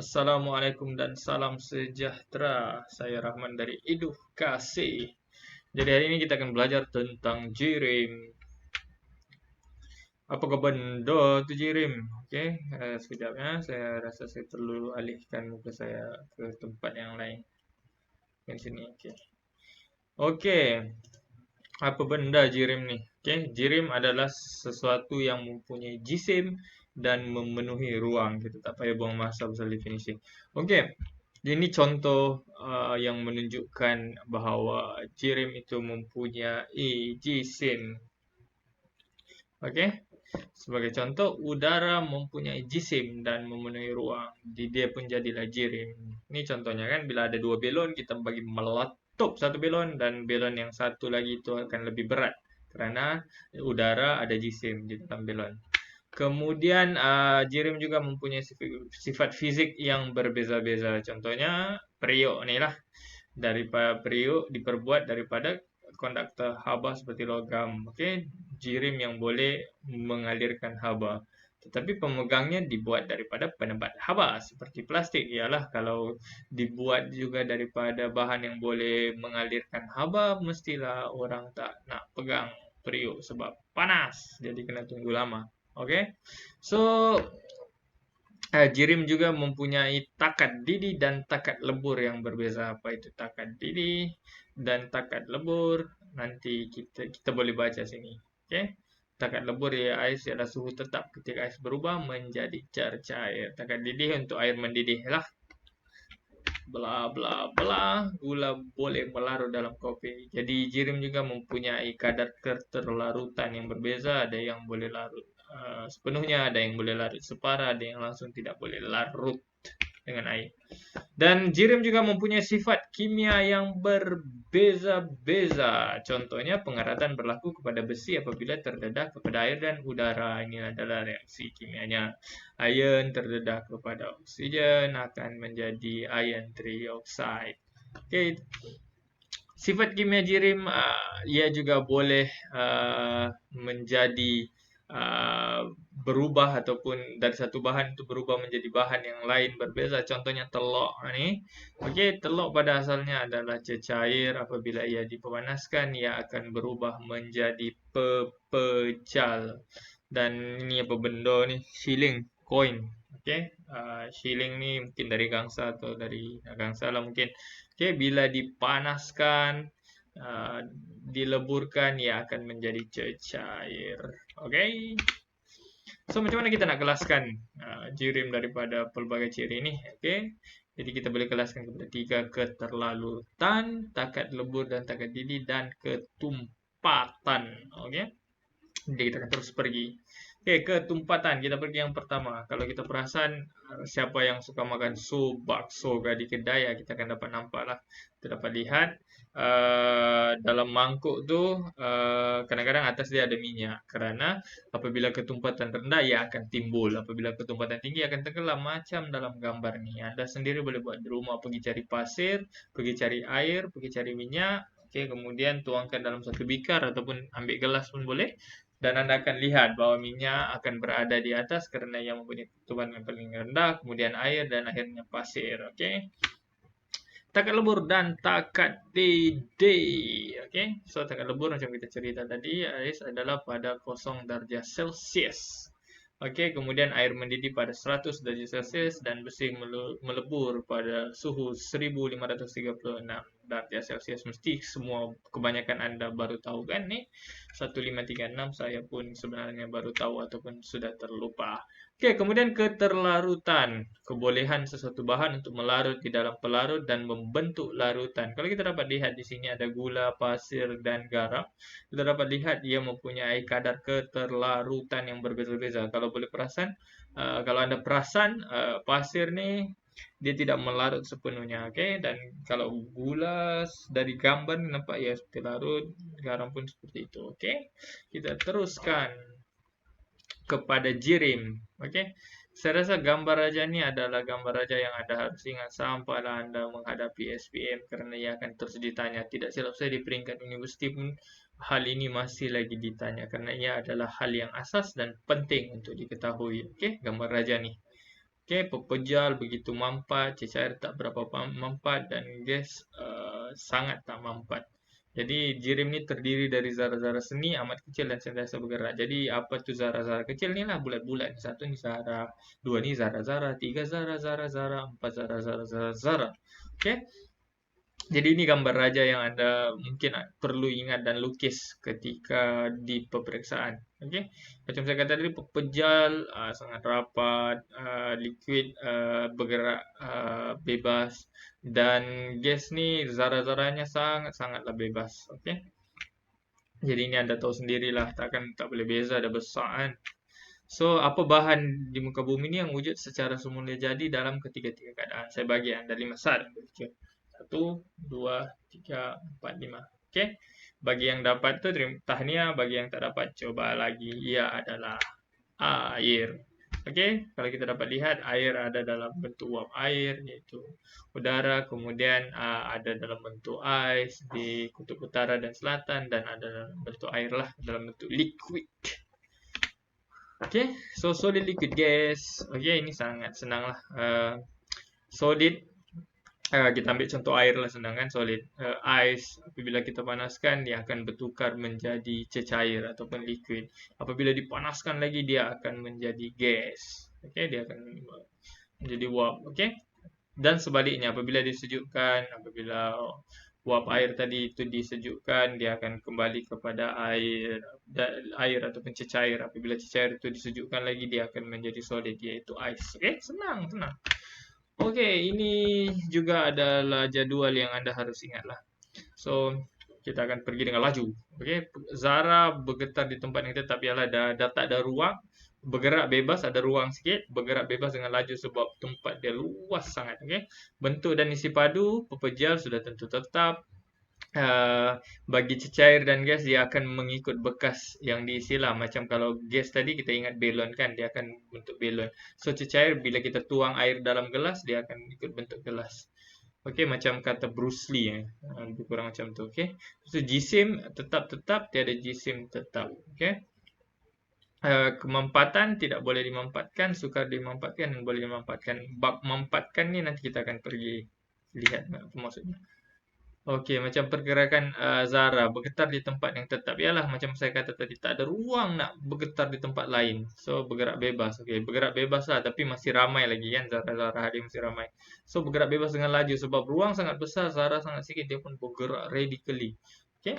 Assalamualaikum dan salam sejahtera. Saya Rahman dari Edukasi. Jadi hari ini kita akan belajar tentang jirim. Apakah benda itu jirim? Oke, sekejap ya. Saya rasa saya perlu alihkan muka saya ke tempat yang lain. Di sini, oke. Oke, apa benda jirim nih? Oke, jirim adalah sesuatu yang mempunyai jisim dan memenuhi ruang. Kita tak payah buang masa pasal definisi. Oke, ini contoh yang menunjukkan bahawa jirim itu mempunyai jisim. Oke, sebagai contoh, udara mempunyai jisim dan memenuhi ruang. Dia pun jadilah jirim. Ini contohnya kan, bila ada dua belon, kita bagi meletup satu belon dan belon yang satu lagi itu akan lebih berat kerana udara ada jisim di dalam belon. Kemudian jirim juga mempunyai sifat fizik yang berbeza-beza. Contohnya periuk ni lah. Daripada periuk diperbuat daripada konduktor haba seperti logam. Okey, jirim yang boleh mengalirkan haba. Tetapi pemegangnya dibuat daripada penebat haba seperti plastik. Ialah kalau dibuat juga daripada bahan yang boleh mengalirkan haba, mestilah orang tak nak pegang periuk sebab panas. Jadi kena tunggu lama. Okey. So jirim juga mempunyai takat didih dan takat lebur yang berbeza. Apa itu takat didih dan takat lebur? Nanti kita boleh baca sini. Okey. Takat lebur ya air adalah suhu tetap ketika ais berubah menjadi cair. Takat didih untuk air mendidih lah. Bla bla bla, gula boleh melarut dalam kopi. Jadi jirim juga mempunyai kadar keterlarutan yang berbeza. Ada yang boleh larut sepenuhnya, ada yang boleh larut separuh, ada yang langsung tidak boleh larut dengan air. Dan jirim juga mempunyai sifat kimia yang berbeza-beza. Contohnya pengeratan berlaku kepada besi apabila terdedah kepada air dan udara. Ini adalah reaksi kimianya. Iron terdedah kepada oksigen akan menjadi iron trioxide. Okey. Sifat kimia jirim ia juga boleh menjadi berubah ataupun dari satu bahan itu berubah menjadi bahan yang lain berbeza. Contohnya telok ni. Okey, telok pada asalnya adalah cecair. Apabila ia dipanaskan, ia akan berubah menjadi pepejal. Dan ini apa benda ni? Shilling, coin. Okey, shilling ni mungkin dari gangsa atau dari gangsa lah mungkin. Okey, bila dipanaskan, dileburkan, ia akan menjadi cecair. Okey. So macam mana kita nak kelaskan jirim daripada pelbagai ciri ini? Okey. Jadi kita boleh kelaskan kepada tiga: keterlalutan, takat lebur dan takat didih, dan ketumpatan. Okey. Jadi kita akan terus pergi. Okey, ketumpatan. Kita pergi yang pertama. Kalau kita perasan siapa yang suka makan bakso di kedai, kita akan dapat nampak lah. Kita dapat lihat dalam mangkuk tu kadang-kadang atas dia ada minyak. Kerana apabila ketumpatan rendah, ia akan timbul. Apabila ketumpatan tinggi, akan tenggelam. Macam dalam gambar ni. Anda sendiri boleh buat di rumah. Pergi cari pasir, pergi cari air, pergi cari minyak. Okey, kemudian tuangkan dalam satu bikar ataupun ambil gelas pun boleh. Dan anda akan lihat bahawa minyak akan berada di atas kerana ia mempunyai ketumpatan yang paling rendah, kemudian air dan akhirnya pasir. Okey. Takat lebur dan takat didih. Okey. So takat lebur macam kita cerita tadi adalah pada 0 darjah Celsius. Okey, kemudian air mendidih pada 100 darjah Celsius dan besi melebur pada suhu 1536 darjah Celsius. Mesti semua kebanyakan anda baru tahu kan ni. 1536 saya pun sebenarnya baru tahu ataupun sudah terlupa. Okey, kemudian keterlarutan. Kebolehan sesuatu bahan untuk melarut di dalam pelarut dan membentuk larutan. Kalau kita dapat lihat di sini ada gula, pasir dan garam. Kita dapat lihat ia mempunyai kadar keterlarutan yang berbeza-beza. Kalau boleh perasan, kalau anda perasan pasir ni dia tidak melarut sepenuhnya, okey. Dan kalau gula dari gambar nampak ya seperti larut, garam pun seperti itu, okey. Kita teruskan kepada jirim, okey. Saya rasa gambar raja ni adalah gambar raja yang anda harus ingat sampailah anda menghadapi SPM kerana ia akan terus ditanya. Tidak silap saya di peringkat universiti pun hal ini masih lagi ditanya kerana ia adalah hal yang asas dan penting untuk diketahui. Okey, gambar raja ni. Oke, pepejal begitu mampat, cecair tak berapa mampat, dan gas sangat tak mampat. Jadi jirim ini terdiri dari zara-zara seni amat kecil dan sentiasa bergerak. Jadi apa tuh zara-zara kecil ni lah, bulat-bulat. Satu ni zara, dua ni zara-zara, tiga zara-zara, empat zara-zara. Oke. Jadi ini gambar raja yang Anda mungkin perlu ingat dan lukis ketika di peperiksaan. Okey. Macam saya kata tadi, pepejal sangat rapat, liquid bergerak bebas, dan gas ni zara-zaranya sangat-sangatlah bebas. Okey. Jadi ini Anda tahu sendirilah, tak boleh beza, dah besar kan. So, apa bahan di muka bumi ni yang wujud secara semula jadi dalam ketiga-tiga keadaan? Saya bagi Anda 5 saat untuk fikir. 1, 2, 3, 4, 5. Okey. Bagi yang dapat tu tahniah, bagi yang tak dapat coba lagi. Ia adalah air. Okey, kalau kita dapat lihat, air ada dalam bentuk uap air, iaitu udara, kemudian ada dalam bentuk ais di kutub utara dan selatan, dan ada dalam bentuk air lah, dalam bentuk liquid. Okay, so solid, liquid, gas. Okay, ini sangat senang lah. Solid, kita ambil contoh air lah, senang kan. Solid, ais, apabila kita panaskan, dia akan bertukar menjadi cecair ataupun liquid. Apabila dipanaskan lagi, dia akan menjadi gas. Okay, dia akan menjadi uap. Okay, dan sebaliknya, apabila disejukkan, apabila uap air tadi itu disejukkan, dia akan kembali kepada air ataupun cecair. Apabila cecair itu disejukkan lagi, dia akan menjadi solid, iaitu ais. Okey, senang. Okey, ini juga adalah jadual yang Anda harus ingatlah. So, kita akan pergi dengan laju. Okey, zara bergetar di tempat yang tetap, ialah dah tak ada ruang. Bergerak bebas, ada ruang sikit, bergerak bebas dengan laju sebab tempat dia luas sangat. Okay? Bentuk dan isi padu, pepejal sudah tentu tetap. Bagi cecair dan gas, dia akan mengikut bekas yang diisi lah. Macam kalau gas tadi kita ingat belon kan, dia akan bentuk belon. So cecair, bila kita tuang air dalam gelas, dia akan ikut bentuk gelas. Okey, macam kata Bruce Lee, lebih kurang macam tu. Okey, so jisim tetap, tiada jisim tetap. Okey. Kemampatan tidak boleh dimampatkan, sukar dimampatkan dan boleh dimampatkan. Bab mampatkan ni nanti kita akan pergi lihat apa maksudnya. Okey, macam pergerakan zara bergetar di tempat yang tetap, ialah macam saya kata tadi, tak ada ruang nak bergetar di tempat lain. So bergerak bebas. Okey, bergerak bebas lah, tapi masih ramai lagi kan, zara-zara hadir masih ramai. So bergerak bebas dengan laju sebab ruang sangat besar, zara sangat sikit, dia pun bergerak radically. Okey.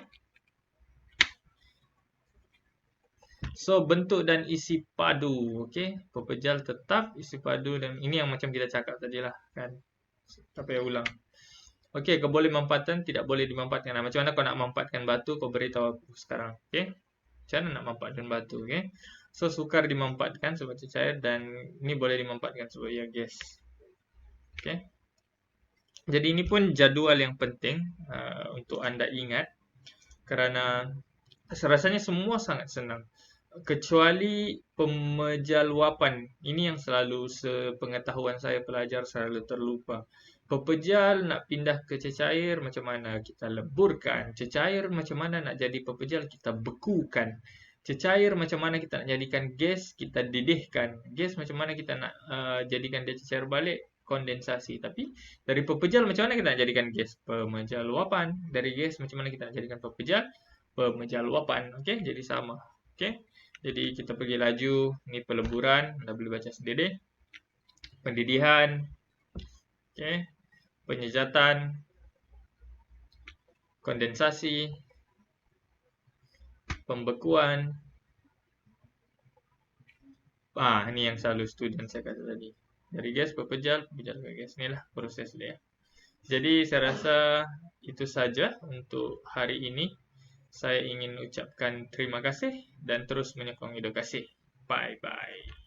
So, bentuk dan isi padu. Okey, pepejal tetap, isi padu, dan ini yang macam kita cakap tadi lah kan. Tak payah ulang. Okey, kau boleh mampatkan, tidak boleh dimampatkan. Macam mana kau nak mampatkan batu, kau beritahu aku sekarang. Okey, macam mana nak mampatkan batu. Okey, so sukar dimampatkan sebab cecair, dan ini boleh dimampatkan sebab ia gas. Okey, jadi ini pun jadual yang penting untuk anda ingat, kerana rasanya semua sangat senang. Kecuali pemejal luapan. Ini yang selalu sepengetahuan saya pelajar selalu terlupa. Pepejal nak pindah ke cecair, macam mana kita leburkan. Cecair macam mana nak jadi pepejal, kita bekukan. Cecair macam mana kita nak jadikan gas, kita didihkan. Gas macam mana kita nak jadikan dia cecair balik, kondensasi. Tapi dari pepejal macam mana kita nak jadikan gas, pemejal luapan. Dari gas macam mana kita nak jadikan pepejal, pemejal luapan. Okey, jadi sama. Okey. Jadi kita pergi laju, ni peleburan, anda boleh baca sendiri. Pendidihan, okay. Penyejatan, kondensasi, pembekuan. Ini yang selalu student saya kata tadi. Dari gas, pepejal ke gas. Inilah proses dia. Jadi saya rasa itu saja untuk hari ini. Saya ingin ucapkan terima kasih dan terus menyokong edukasi. Bye-bye.